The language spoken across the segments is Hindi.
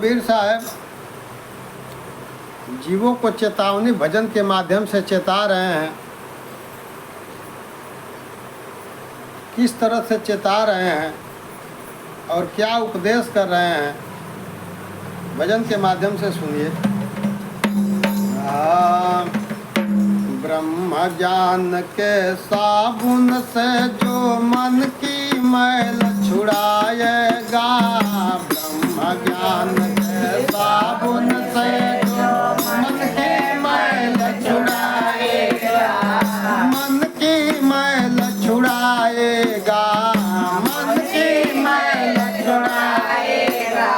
कबीर साहब जीवों को चेतावनी भजन के माध्यम से चेता रहे हैं। किस तरह से चेता रहे हैं और क्या उपदेश कर रहे हैं, भजन के माध्यम से सुनिए। ब्रह्म ज्ञान के साबुन से जो मन की मैल छुड़ाएगा, ब्रह्म ज्ञान के साबुन से जो मन की मैल छुड़ाएगा, मन की मैल छुड़ाएगा, मन की मैल छुड़ाएगा।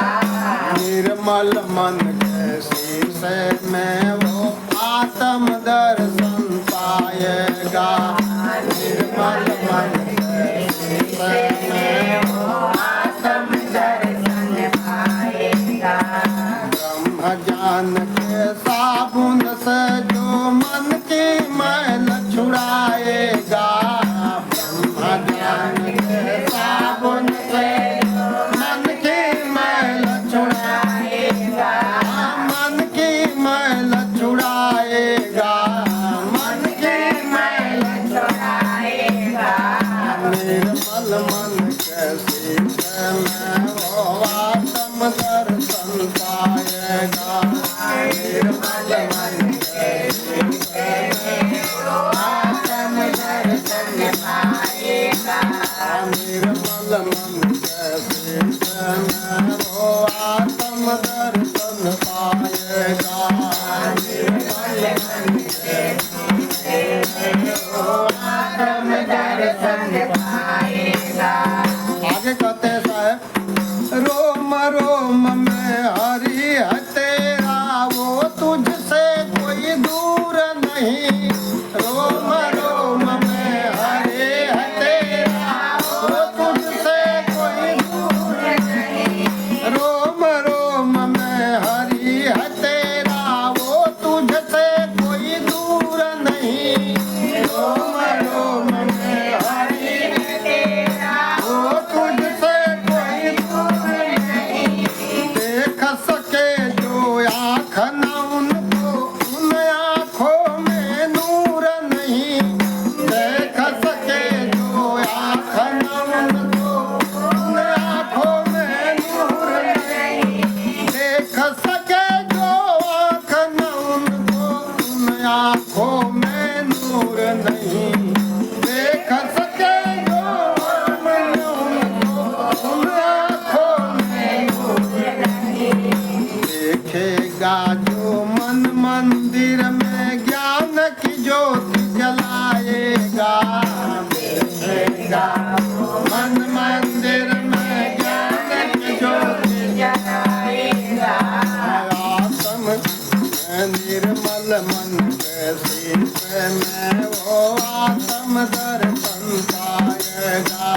निर्मल मन के शीशे में वो आत्म दर्शन पाएगा, निर्मल मन के शीशे में वो आत्म दर्शन पाएगा। ब्रह्म ज्ञान के साबुन से जो मन की मैल छुड़ाएगा, ब्रह्म ज्ञान के साबुन से मन की मैल छुड़ाएगा, मन की मैल छुड़ाएगा, मन की मैल छुड़ाएगा। निर्मल मन के शीशे में वो आत्म दर्शन पाएगा, निर्मल मन के शीशे में वो आत्म दर्शन पाएगा, निर्मल मन के शीशे में वो आत्म दर्शन पाएगा, निर्मल मन के शीशे में वो आत्म दर्शन पाएगा। आगे कहते हैं साहब, रोम रोम में हरि है तेरा, वो तुझसे कोई दूर नहीं। रोम रोम में हरि है तेरा, वो तुझसे कोई दूर नहीं। रोम रोम में हरि है तेरा, वो तुझसे कोई दूर नहीं। रोम रोम में हरि है तेरा, वो तुझसे कोई दूर नहीं। देख सके जो आँख न उनको, उन आँखों में नूर नहीं। देख सके जो आँख न उनको, उन आँखों में नूर नहीं। देख सके जो आँख न उनको, उन आँखों में नूर नहीं। देख सके जो आँख न उनको, उन आँखों में नूर नहीं। देखेगा जो मन मंदिर में ज्ञान की ज्योति जलाएगा, देखेगा मन मंदिर में ज्ञान की ज्योति जलाएगा। आत्म निर्मल मन के शीशे में वो आत्म दर्शन पाएगा,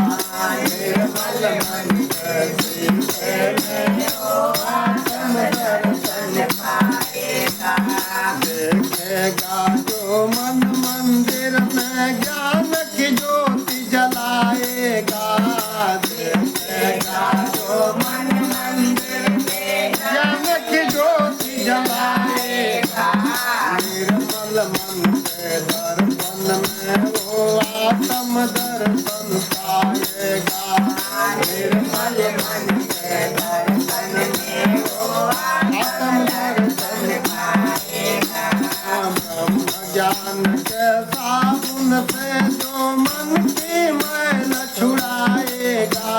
निर्मल मन के शीशे में वो आत्म दर्शन पाएगा। देखेगा जो मन मंदिर में ज्ञान की ज्योति जलाएगा, देखेगा जो मन मंदिर में ज्ञान की ज्योति जलाएगा। निर्मल मन के दर्पण में वो आत्म दर्शन पाएगा, निर्मल मन के दर्पण में वो आत्म दर्शन पाएगा। ब्रह्म ज्ञान के साबुन से जो मन की मैल छुड़ाएगा,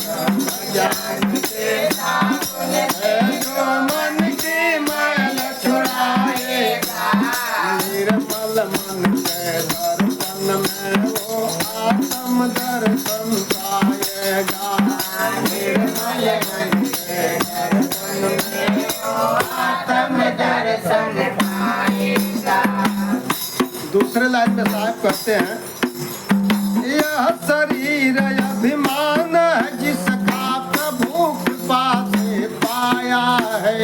ब्रह्म ज्ञान के साबुन से जो मन की मैल छुड़ाएगा। निर्मल मन के दर्पण में वो आत्म दर्शन पाएगा, निर्मल मन के दर्पण में वो आत्म दर्शन पाएगा। दूसरे लाइन में साहब कहते हैं, यह शरीर अभिमान है जिसका प्रभु कृपा से पाया है।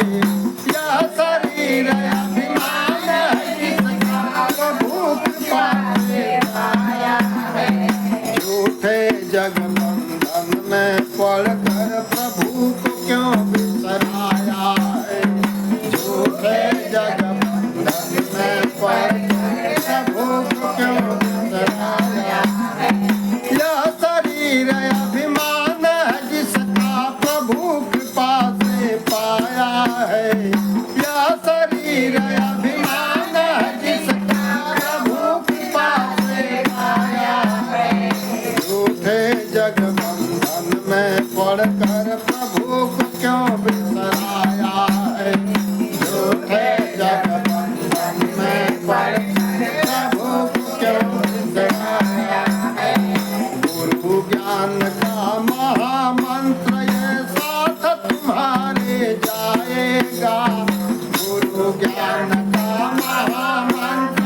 यह शरीर अभिमान है जिसका प्रभु कृपा से पाया है। झूठे जग बंधन में पड़कर प्रभु को क्यों बिसराया, कर प्रभु को क्यों बिसराया है। झूठे जगबंधन में पड़ प्रभु को क्यों बिसराया है। गुरु ज्ञान का महामंत्र ये साथ तुम्हारे जाएगा। गुरु ज्ञान का महामंत्र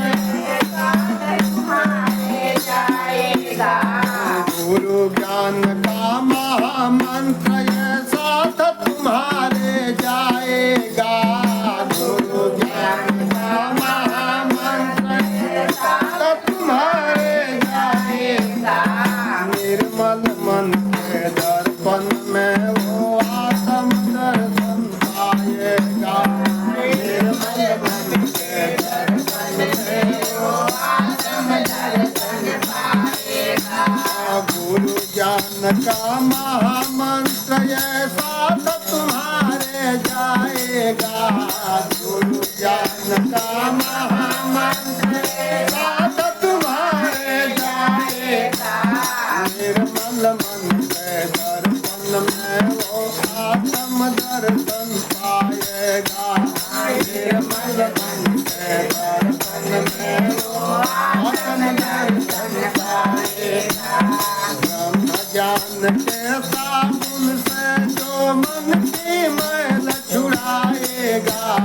गुरु ज्ञान का महामंत्र ये साथ तुम्हारे जाएगा। गुरु ज्ञान का महामंत्र ये साथ तुम्हारे जाएगा। निर्मल मन के दर्पण में वो आत्म दर्शन पाएगा। निर्मल मन के दर्पण में वो आत्म दर्शन पाएगा। गुरु ज्ञान का महामंत्र ये साथ तुम्हारे जाएगा। गुरु ज्ञान का महामंत्र ये साथ तुम्हारे जाएगा। निर्मल मन के दर्पण में वो आत्म दर्शन पाएगा। निर्मल मन के दर्पण में वो आत्म दर्शन पाएगा। ब्रह्म ज्ञान के साबुन से जो मन की मैल छुड़ाएगा।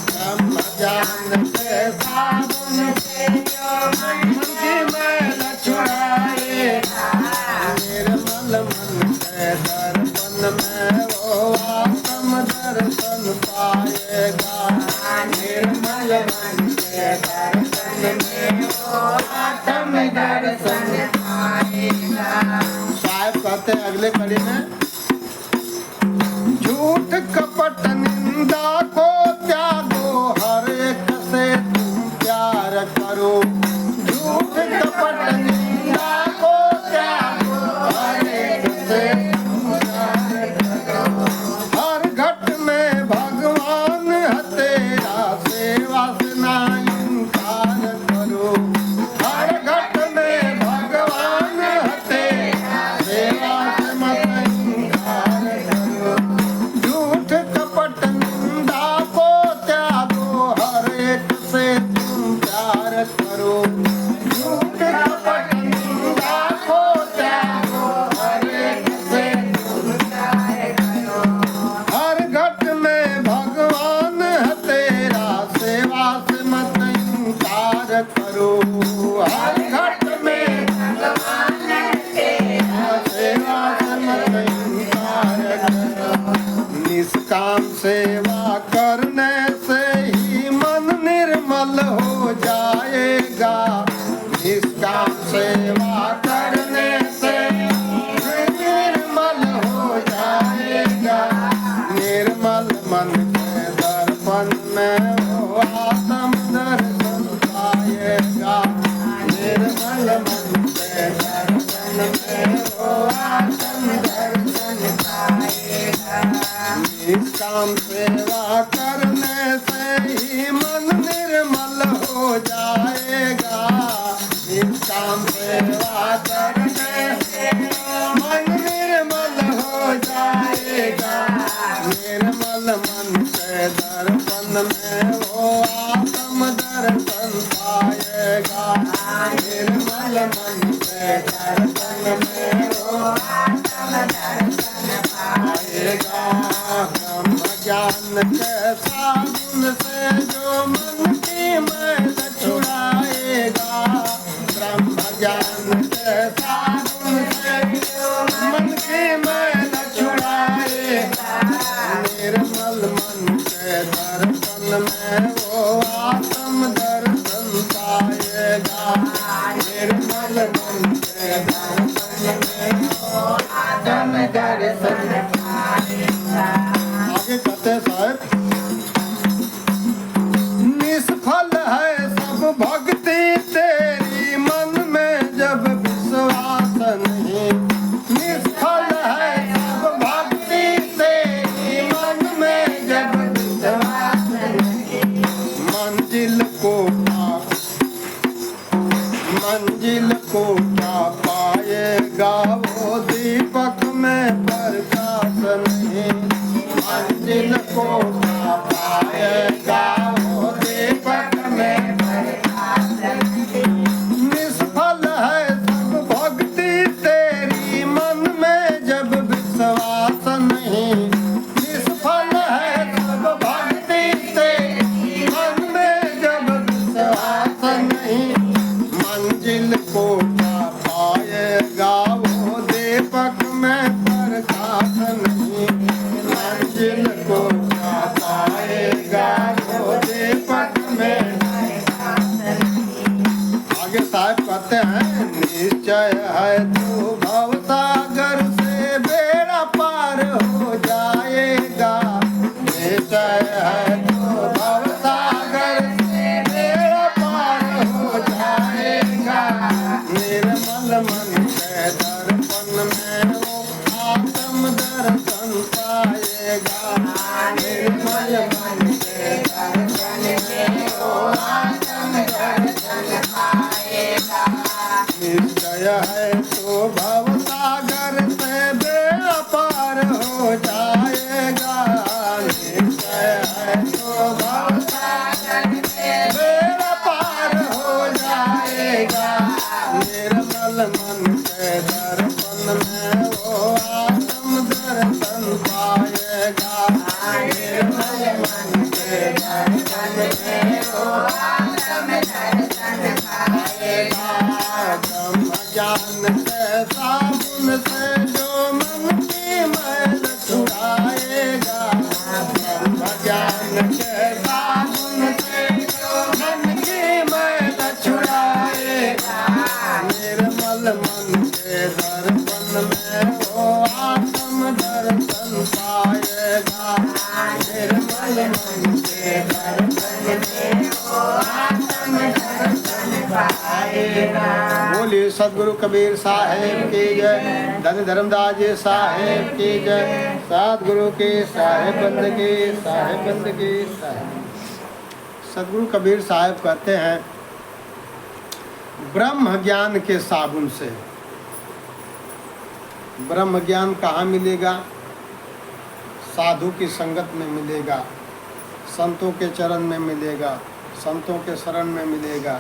ब्रह्म ज्ञान के साबुन से जो मन की मैल छुड़ाएगा। निर्मल मन के दर्पण में वो आत्म दर्शन पाएगा। निर्मल मन के दर्पण में वो आत्म दर्शन पाएगा। साहब कहते हैं अगले कड़ी में, झूठ कपट निंदा को त्यागो हर एक से तुम प्यार करो। झूठ कपट निंदा को त्यागो हर एक से तुम प्यार करो। हर घट में भगवान है तेरा सेवा से ना इनकार करो। हर घट में भगवान है तेरा सेवा से मत इनकार करो। झूठ कपट निंदा को त्यागो हर एक से तुम प्यार करो। झूठ कपट निंदा को त्यागो हर एक से तुम प्यार करो। हर घट में भगवान है तेरा सेवा से मत इनकार करो। हर घट में भगवान है तेरा सेवा से मत इनकार करो। निष्काम सेवा करने से ही मन निर्मल हो जाएगा। निष्काम सेवा करने से निर्मल हो जाएगा। निर्मल मन के दर्पण में वो आत्म दर्शन पाएगा। निर्मल मन के दर्पण में वो आत्म दर्शन पाएगा। निष्काम सेवा करने से ही मन निर्मल हो जाएगा। निष्काम सेवा करने से मन निर्मल हो जाएगा। निर्मल मन के दर्पण में वो आत्म दर्शन पाएगा। निर्मल मन के दर्पण में वो आत्म दर्शन पाएगा। ब्रह्म ज्ञान के साबुन से जो मन की मैल छुड़ाएगा। ब्रह्म ज्ञान के साबुन से जो मन की मैल छुड़ाएगा। निर्मल मन के दर्पण में वो आत्म दर्शन पाएगा। निर्मल मन के दर्पण में वो आत्म दर्शन पाएगा। आगे कहते हैं साहब, निष्फल है सब भक्ति तेरी मन में जब विश्वास नहीं। निष्फल है सब भक्ति तेरी मन में जब विश्वास नहीं। मंजिल को क्या पाएगा वो दीपक में प्रकाश सदगुरु कबीर साहेब की जय। धन धर्मदास जी साहेब की जय। सदगुरु की साहेब बंदगी, साहेब बंदगी, साहेब। सदगुरु कबीर साहब कहते हैं, ब्रह्म ज्ञान के साबुन से। ब्रह्म ज्ञान कहाँ मिलेगा? साधु की संगत में मिलेगा, संतों के चरण में मिलेगा, संतों के शरण में मिलेगा।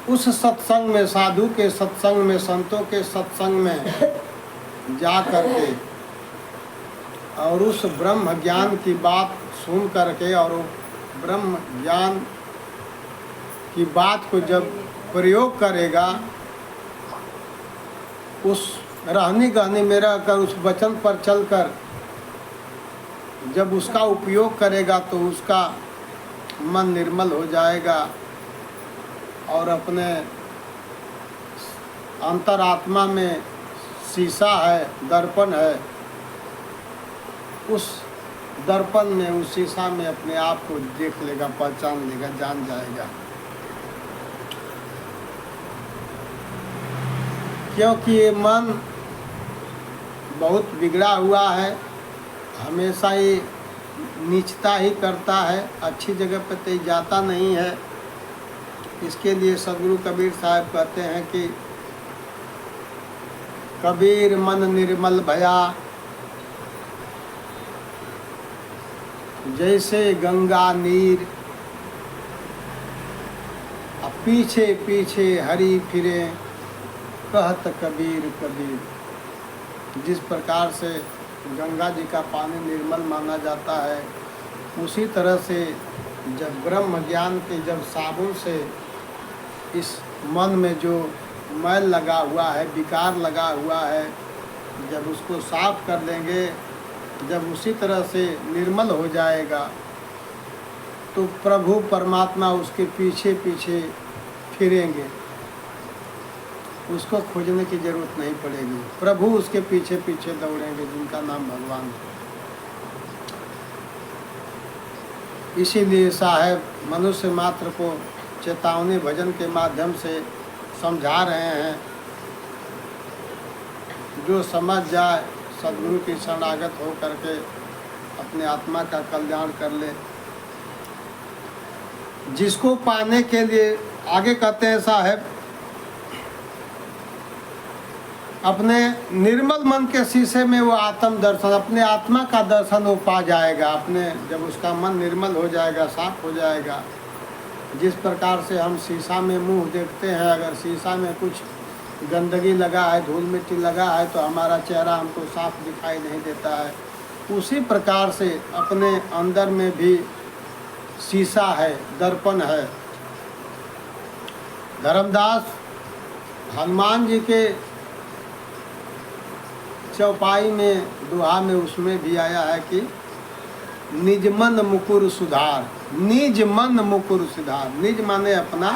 उस सत्संग में, साधु के सत्संग में, संतों के सत्संग में जा करके और उस ब्रह्म ज्ञान की बात सुन करके और ब्रह्म ज्ञान की बात को जब प्रयोग करेगा, उस रहनी गहनी में रहकर, उस वचन पर चलकर जब उसका उपयोग करेगा तो उसका मन निर्मल हो जाएगा और अपने अंतरात्मा में शीशा है, दर्पण है, उस दर्पण में, उस शीशा में अपने आप को देख लेगा, पहचान लेगा, जान जाएगा। क्योंकि ये मन बहुत बिगड़ा हुआ है, हमेशा ये नीचता ही करता है, अच्छी जगह पर तो जाता नहीं है। इसके लिए सदगुरु कबीर साहब कहते हैं कि कबीर मन निर्मल भया, जैसे गंगा नीर, अब पीछे पीछे हरि फिरे, कहत कबीर कबीर। जिस प्रकार से गंगा जी का पानी निर्मल माना जाता है, उसी तरह से जब ब्रह्म ज्ञान के जब साबुन से इस मन में जो मैल लगा हुआ है, विकार लगा हुआ है, जब उसको साफ कर लेंगे, जब उसी तरह से निर्मल हो जाएगा, तो प्रभु परमात्मा उसके पीछे पीछे फिरेंगे, उसको खोजने की जरूरत नहीं पड़ेगी। प्रभु उसके पीछे पीछे दौड़ेंगे, जिनका नाम भगवान है। इसीलिए साहब मनुष्य मात्र को चेतावनी भजन के माध्यम से समझा रहे हैं, जो समझ जाए सदगुरु की शरणागत हो करके अपने आत्मा का कल्याण कर ले। जिसको पाने के लिए आगे कहते हैं साहब, अपने निर्मल मन के शीशे में वो आत्म दर्शन, अपने आत्मा का दर्शन वो पा जाएगा। अपने जब उसका मन निर्मल हो जाएगा, साफ हो जाएगा। जिस प्रकार से हम शीशा में मुंह देखते हैं, अगर शीशा में कुछ गंदगी लगा है, धूल मिट्टी लगा है, तो हमारा चेहरा हमको साफ दिखाई नहीं देता है। उसी प्रकार से अपने अंदर में भी शीशा है, दर्पण है। धर्मदास हनुमान जी के चौपाई में, दुआ में, उसमें भी आया है कि निज मन मुकुर सुधार, निज मन मुकुर सुधार। निज माने अपना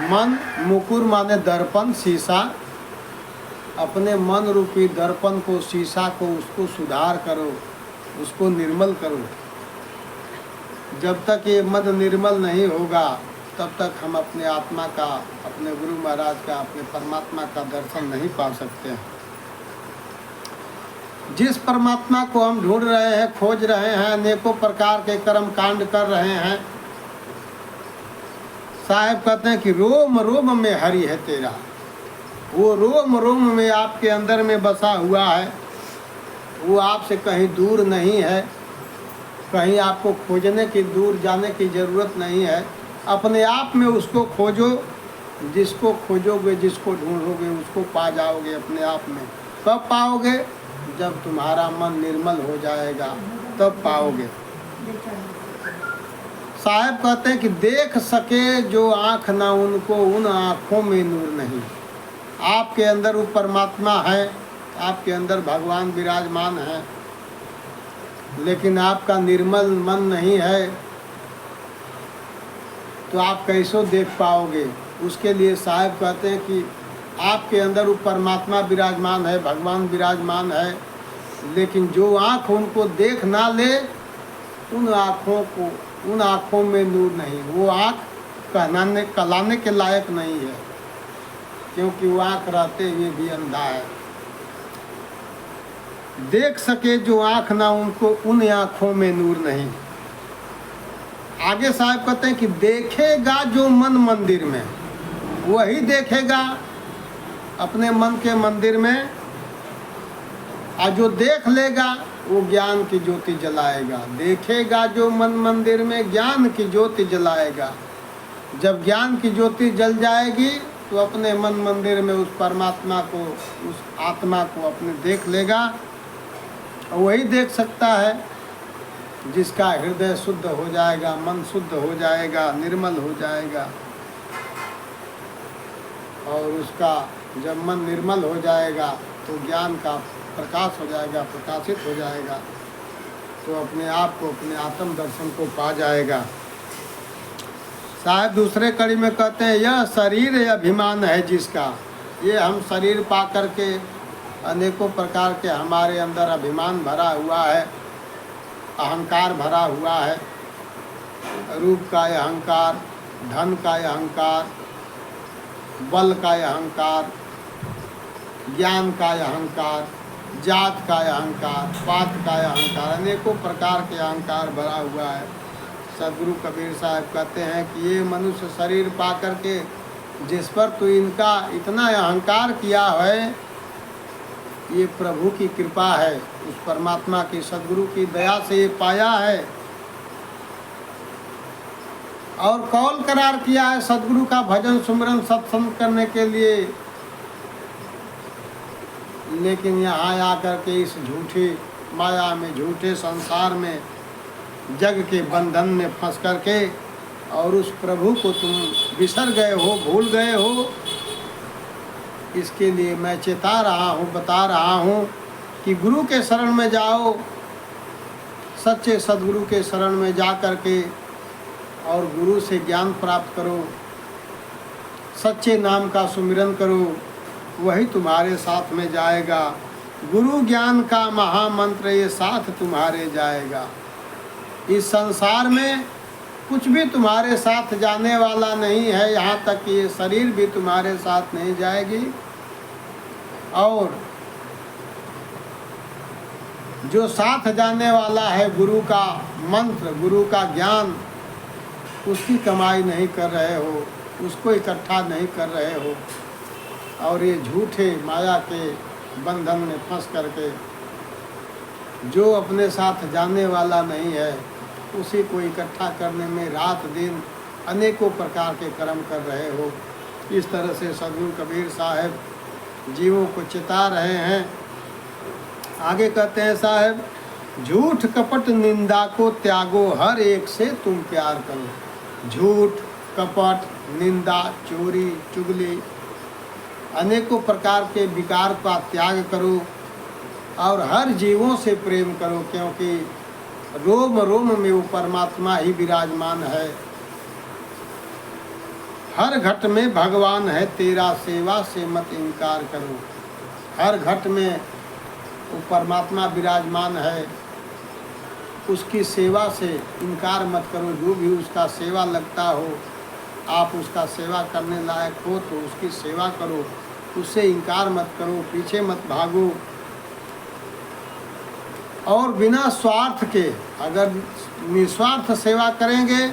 मन, मुकुर माने दर्पण, शीशा। अपने मन रूपी दर्पण को, शीशा को, उसको सुधार करो, उसको निर्मल करो। जब तक ये मन निर्मल नहीं होगा, तब तक हम अपने आत्मा का, अपने गुरु महाराज का, अपने परमात्मा का दर्शन नहीं पा सकते हैं। जिस परमात्मा को हम ढूंढ रहे हैं, खोज रहे हैं, अनेकों प्रकार के कर्म कांड कर रहे हैं, साहब कहते हैं कि रोम रोम में हरि है तेरा। वो रोम रोम में आपके अंदर में बसा हुआ है, वो आपसे कहीं दूर नहीं है, कहीं आपको खोजने की, दूर जाने की ज़रूरत नहीं है। अपने आप में उसको खोजो, जिसको खोजोगे, जिसको ढूंढोगे, उसको पा जाओगे अपने आप में। कब पाओगे? जब तुम्हारा मन निर्मल हो जाएगा, तब पाओगे। साहब कहते हैं कि देख सके जो आँख ना उनको, उन आँखों में नूर नहीं। आपके अंदर वो परमात्मा है, आपके अंदर भगवान विराजमान है, लेकिन आपका निर्मल मन नहीं है, तो आप कैसे देख पाओगे? उसके लिए साहब कहते हैं कि आपके अंदर वो परमात्मा विराजमान है, भगवान विराजमान है, लेकिन जो आँख उनको देख ना ले, उन आँखों को, उन आँखों में नूर नहीं। वो आँख कहलाने के लायक नहीं है, क्योंकि वो आँख रहते हुए भी अंधा है। देख सके जो आँख ना, उनको उन आँखों में नूर नहीं। आगे साहब कहते हैं कि देखेगा जो मन मंदिर में, वही देखेगा अपने मन के मंदिर में, और जो देख लेगा वो ज्ञान की ज्योति जलाएगा। देखेगा जो मन मंदिर में, ज्ञान की ज्योति जलाएगा। जब ज्ञान की ज्योति जल जाएगी तो अपने मन मंदिर में उस परमात्मा को, उस आत्मा को अपने देख लेगा। और वही देख सकता है जिसका हृदय शुद्ध हो जाएगा, मन शुद्ध हो जाएगा, निर्मल हो जाएगा। और उसका जब मन निर्मल हो जाएगा तो ज्ञान का प्रकाश हो जाएगा, प्रकाशित हो जाएगा, तो अपने आप को, अपने आत्म दर्शन को पा जाएगा। साहब दूसरे कड़ी में कहते हैं, यह शरीर अभिमान है जिसका, ये हम शरीर पा करके अनेकों प्रकार के हमारे अंदर अभिमान भरा हुआ है, अहंकार भरा हुआ है। रूप का अहंकार, धन का अहंकार, बल का अहंकार, ज्ञान का अहंकार, जात का अहंकार, पात का अहंकार, अनेकों प्रकार के अहंकार भरा हुआ है। सदगुरु कबीर साहब कहते हैं कि ये मनुष्य शरीर पा करके जिस पर तो इनका इतना अहंकार किया है, ये प्रभु की कृपा है, उस परमात्मा की, सदगुरु की दया से ये पाया है। और कौल करार किया है सदगुरु का भजन सुमरन सत्संग करने के लिए, लेकिन यहाँ आकर के इस झूठी माया में, झूठे संसार में, जग के बंधन में फंस करके और उस प्रभु को तुम बिसर गए हो, भूल गए हो। इसके लिए मैं चेता रहा हूँ, बता रहा हूँ कि गुरु के शरण में जाओ, सच्चे सदगुरु के शरण में जा करके और गुरु से ज्ञान प्राप्त करो, सच्चे नाम का सुमिरन करो, वही तुम्हारे साथ में जाएगा। गुरु ज्ञान का महामंत्र ये साथ तुम्हारे जाएगा। इस संसार में कुछ भी तुम्हारे साथ जाने वाला नहीं है, यहाँ तक कि ये शरीर भी तुम्हारे साथ नहीं जाएगी। और जो साथ जाने वाला है गुरु का मंत्र, गुरु का ज्ञान, उसकी कमाई नहीं कर रहे हो, उसको इकट्ठा नहीं कर रहे हो, और ये झूठे माया के बंधन में फंस करके जो अपने साथ जाने वाला नहीं है, उसी को इकट्ठा करने में रात दिन अनेकों प्रकार के कर्म कर रहे हो। इस तरह से सदगुरु कबीर साहब जीवों को चिता रहे हैं। आगे कहते हैं साहब, झूठ कपट निंदा को त्यागो, हर एक से तुम प्यार करो। झूठ, कपट, निंदा, चोरी, चुगली, अनेकों प्रकार के विकार का त्याग करो और हर जीवों से प्रेम करो, क्योंकि रोम रोम में वो परमात्मा ही विराजमान है। हर घट में भगवान है, तेरा सेवा से मत इनकार करो। हर घट में वो परमात्मा विराजमान है, उसकी सेवा से इनकार मत करो। जो भी उसका सेवा लगता हो, आप उसका सेवा करने लायक हो तो उसकी सेवा करो, उससे इनकार मत करो, पीछे मत भागो। और बिना स्वार्थ के अगर निस्वार्थ सेवा करेंगे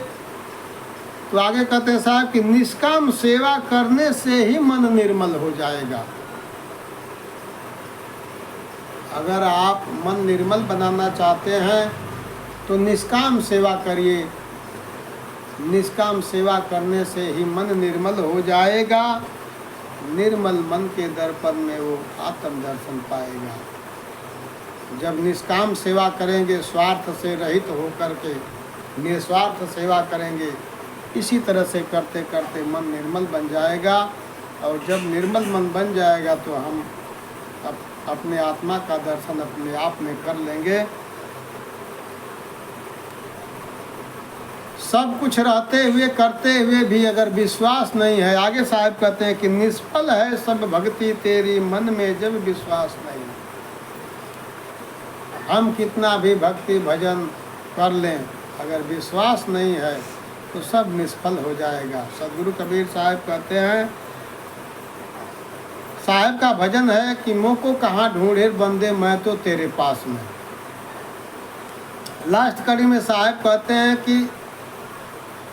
तो आगे कहते हैं साहब कि निष्काम सेवा करने से ही मन निर्मल हो जाएगा। अगर आप मन निर्मल बनाना चाहते हैं तो निष्काम सेवा करिए। निष्काम सेवा करने से ही मन निर्मल हो जाएगा। निर्मल मन के दर्पण में वो आत्म दर्शन पाएगा। जब निष्काम सेवा करेंगे, स्वार्थ से रहित होकर के निस्वार्थ सेवा करेंगे, इसी तरह से करते करते मन निर्मल बन जाएगा। और जब निर्मल मन बन जाएगा तो हम अपने आत्मा का दर्शन अपने आप में कर लेंगे। सब कुछ रहते हुए, करते हुए भी अगर विश्वास नहीं है, आगे साहब कहते हैं कि निष्फल है सब भक्ति तेरी, मन में जब विश्वास नहीं। हम कितना भी भक्ति भजन कर लें, अगर विश्वास नहीं है तो सब निष्फल हो जाएगा। सदगुरु कबीर साहब कहते हैं, साहब का भजन है कि मुँह को कहाँ ढूंढे बंदे, मैं तो तेरे पास में। लास्ट कड़ी में साहब कहते हैं कि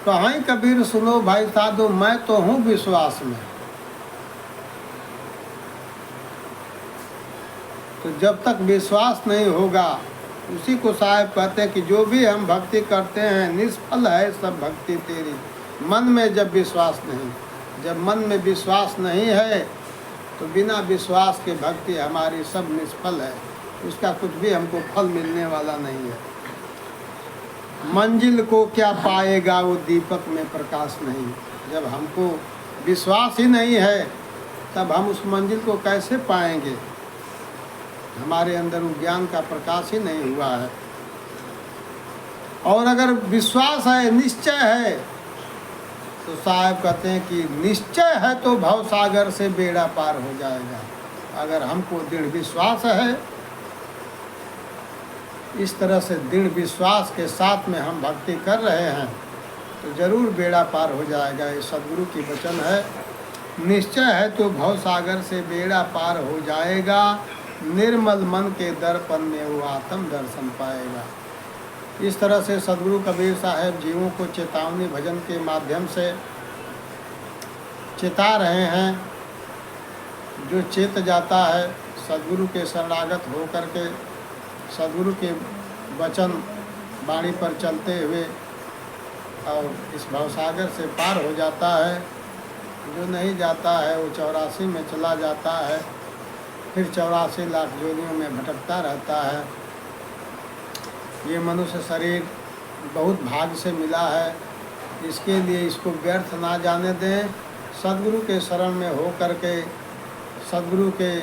कहाँ कबीर सुनो भाई साधु, मैं तो हूँ विश्वास में। तो जब तक विश्वास नहीं होगा, उसी को साहब कहते हैं कि जो भी हम भक्ति करते हैं निष्फल है सब भक्ति तेरी। मन में जब विश्वास नहीं, जब मन में विश्वास नहीं है तो बिना विश्वास के भक्ति हमारी सब निष्फल है, उसका कुछ भी हमको फल मिलने वाला नहीं है। मंजिल को क्या पाएगा वो दीपक में प्रकाश नहीं। जब हमको विश्वास ही नहीं है तब हम उस मंजिल को कैसे पाएंगे? हमारे अंदर वो ज्ञान का प्रकाश ही नहीं हुआ है। और अगर विश्वास है, निश्चय है, तो साहब कहते हैं कि निश्चय है तो भव सागर से बेड़ा पार हो जाएगा। अगर हमको दृढ़ विश्वास है, इस तरह से दृढ़ विश्वास के साथ में हम भक्ति कर रहे हैं तो जरूर बेड़ा पार हो जाएगा। ये सदगुरु की वचन है। निश्चय है तो भव सागर से बेड़ा पार हो जाएगा, निर्मल मन के दर्पण में वो आत्म दर्शन पाएगा। इस तरह से सदगुरु कबीर साहब जीवों को चेतावनी भजन के माध्यम से चेता रहे हैं। जो चेत जाता है सदगुरु के शरणागत होकर के, सदगुरु के वचन वाणी पर चलते हुए और इस भवसागर से पार हो जाता है। जो नहीं जाता है वो 84 में चला जाता है, फिर 84 लाख जोनियों में भटकता रहता है। ये मनुष्य शरीर बहुत भाग्य से मिला है, इसके लिए इसको व्यर्थ ना जाने दें। सदगुरु के शरण में हो कर के, सदगुरु के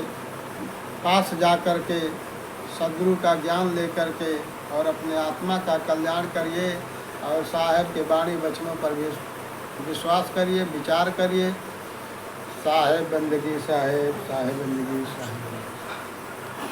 पास जा कर के, सदगुरु का ज्ञान ले कर के और अपने आत्मा का कल्याण करिए और साहब के वाणी वचनों पर भी विश्वास करिए, विचार करिए। साहेब बंदगी साहेब, साहेब बंदगी साहेब।